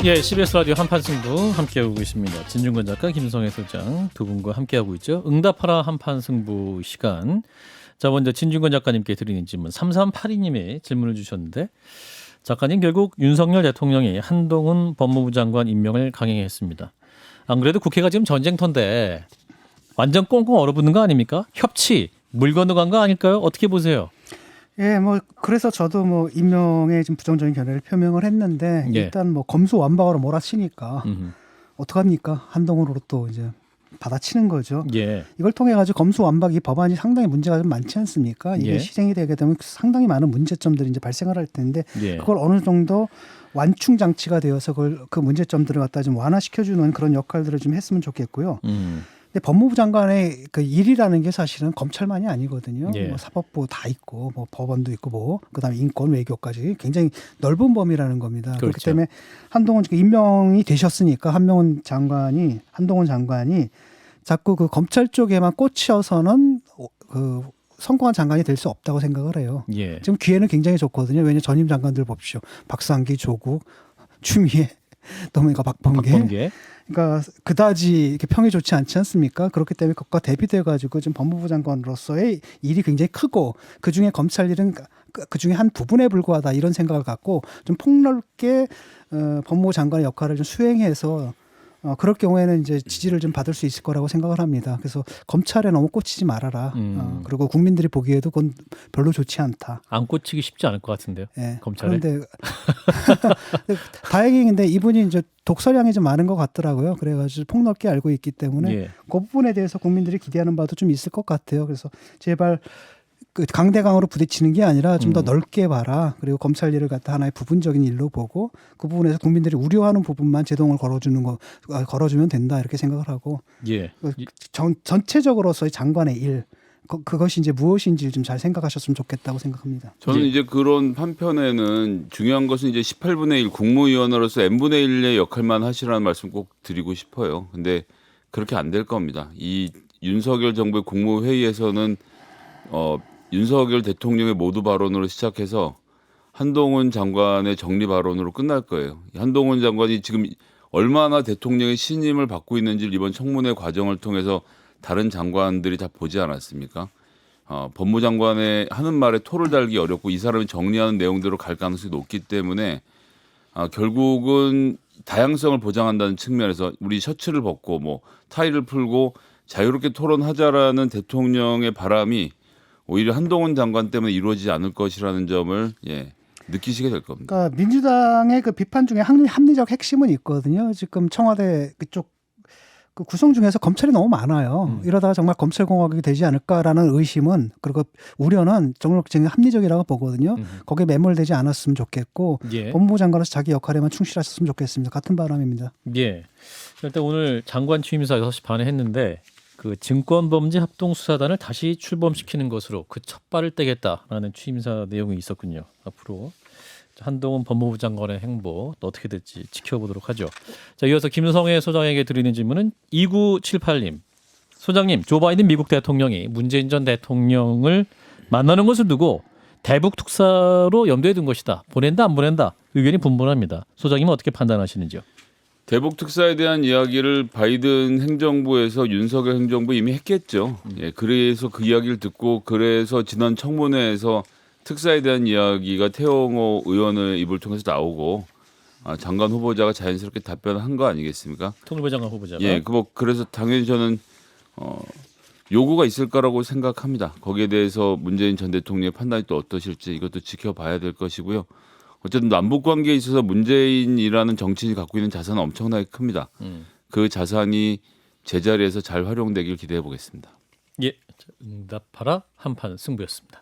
예, CBS 라디오 한판승부 함께하고 계십니다. 진중권 작가, 김성애 소장 두 분과 함께하고 있죠. 응답하라 한판승부 시간. 자, 먼저 진중권 작가님께 드리는 질문. 3382님의 질문을 주셨는데, 작가님, 결국 윤석열 대통령이 한동훈 법무부 장관 임명을 강행했습니다. 안 그래도 국회가 지금 전쟁터인데 완전 꽁꽁 얼어붙는 거 아닙니까? 협치, 물 건너간 거 아닐까요? 어떻게 보세요? 예, 뭐 그래서 저도 뭐 임명에 좀 부정적인 견해를 표명을 했는데 예. 일단 뭐 검수완박으로 몰아치니까 어떡합니까? 한동훈으로 또 이제 받아치는 거죠. 예. 이걸 통해 가지고 검수완박 이 법안이 상당히 문제가 좀 많지 않습니까? 이게 예. 시행이 되게 되면 상당히 많은 문제점들이 이제 발생을 할 텐데 예. 그걸 어느 정도 완충 장치가 되어서 그걸 그 문제점들을 갖다 좀 완화시켜주는 그런 역할들을 좀 했으면 좋겠고요. 근데 법무부 장관의 그 일이라는 게 사실은 검찰만이 아니거든요. 예. 뭐 사법부 다 있고, 뭐 법원도 있고, 뭐 그다음에 인권, 외교까지 굉장히 넓은 범위라는 겁니다. 그렇죠. 그렇기 때문에 한동훈 임명이 되셨으니까 한동훈 장관이 자꾸 그 검찰 쪽에만 꽂혀서는 그 성공한 장관이 될 수 없다고 생각을 해요. 예. 지금 기회는 굉장히 좋거든요. 왜냐하면 전임 장관들 보십시오. 박상기, 조국, 추미애, 또뭐 박범계. 그러니까 그다지 이렇게 평이 좋지 않지 않습니까? 그렇기 때문에 그것과 대비돼 가지고 지금 법무부 장관으로서의 일이 굉장히 크고 그 중에 검찰 일은 그 중에 한 부분에 불과하다 이런 생각을 갖고 좀 폭넓게 법무부 장관의 역할을 좀 수행해서 그럴 경우에는 이제 지지를 좀 받을 수 있을 거라고 생각을 합니다. 그래서 검찰에 너무 꽂히지 말아라. 그리고 국민들이 보기에도 그건 별로 좋지 않다. 안 꽂히기 쉽지 않을 것 같은데요. 예. 검찰에. 그런데 다행인데 이분이 이제 독서량이 좀 많은 것 같더라고요. 그래가지고 폭넓게 알고 있기 때문에 예. 그 부분에 대해서 국민들이 기대하는 바도 좀 있을 것 같아요. 그래서 제발 그 강대강으로 부딪히는 게 아니라 좀 더 넓게 봐라. 그리고 검찰 일을 갖다 하나의 부분적인 일로 보고 그 부분에서 국민들이 우려하는 부분만 제동을 걸어주면 된다 이렇게 생각을 하고 예. 전체적으로서의 장관의 일 그것이 이제 무엇인지 좀 잘 생각하셨으면 좋겠다고 생각합니다. 저는 이제 그런 한편에는 중요한 것은 이제 18분의 1 국무위원으로서 n분의 1의 역할만 하시라는 말씀 꼭 드리고 싶어요. 근데 그렇게 안 될 겁니다. 이 윤석열 정부의 국무회의에서는 윤석열 대통령의 모두 발언으로 시작해서 한동훈 장관의 정리 발언으로 끝날 거예요. 한동훈 장관이 지금 얼마나 대통령의 신임을 받고 있는지를 이번 청문회 과정을 통해서 다른 장관들이 다 보지 않았습니까? 법무장관의 하는 말에 토를 달기 어렵고 이 사람이 정리하는 내용대로 갈 가능성이 높기 때문에 결국은 다양성을 보장한다는 측면에서 우리 셔츠를 벗고 뭐 타이를 풀고 자유롭게 토론하자라는 대통령의 바람이 오히려 한동훈 장관 때문에 이루어지지 않을 것이라는 점을 느끼시게 될 겁니다. 그러니까 민주당의 그 비판 중에 합리적 핵심은 있거든요. 지금 청와대 그쪽 그 구성 중에서 검찰이 너무 많아요. 이러다가 정말 검찰공화국이 되지 않을까라는 의심은 그리고 우려는 정말 합리적이라고 보거든요. 거기에 매몰되지 않았으면 좋겠고 예. 법무부 장관으로서 자기 역할에만 충실하셨으면 좋겠습니다. 같은 바람입니다. 예. 일단 오늘 장관 취임사 6시 반에 했는데 그 증권범죄합동수사단을 다시 출범시키는 것으로 그 첫 발을 떼겠다라는 취임사 내용이 있었군요. 앞으로 한동훈 법무부 장관의 행보 또 어떻게 될지 지켜보도록 하죠. 자, 이어서 김성애 소장에게 드리는 질문은 2978님. 소장님, 조 바이든 미국 대통령이 문재인 전 대통령을 만나는 것을 두고 대북 특사로 염두에 둔 것이다. 보낸다 안 보낸다. 의견이 분분합니다. 소장님은 어떻게 판단하시는지요? 대북 특사에 대한 이야기를 바이든 행정부에서 윤석열 행정부 이미 했겠죠. 그래서 그 이야기를 듣고 그래서 지난 청문회에서 특사에 대한 이야기가 태영호 의원의 입을 통해서 나오고 장관 후보자가 자연스럽게 답변한 거 아니겠습니까? 통일부 장관 후보자가. 예, 그래서 당연히 저는 요구가 있을 거라고 생각합니다. 거기에 대해서 문재인 전 대통령의 판단이 또 어떠실지 이것도 지켜봐야 될 것이고요. 어쨌든 남북 관계에 있어서 문재인이라는 정치인이 갖고 있는 자산은 엄청나게 큽니다. 그 자산이 제자리에서 잘 활용되길 기대해 보겠습니다. 예, 응답하라 한판 승부였습니다.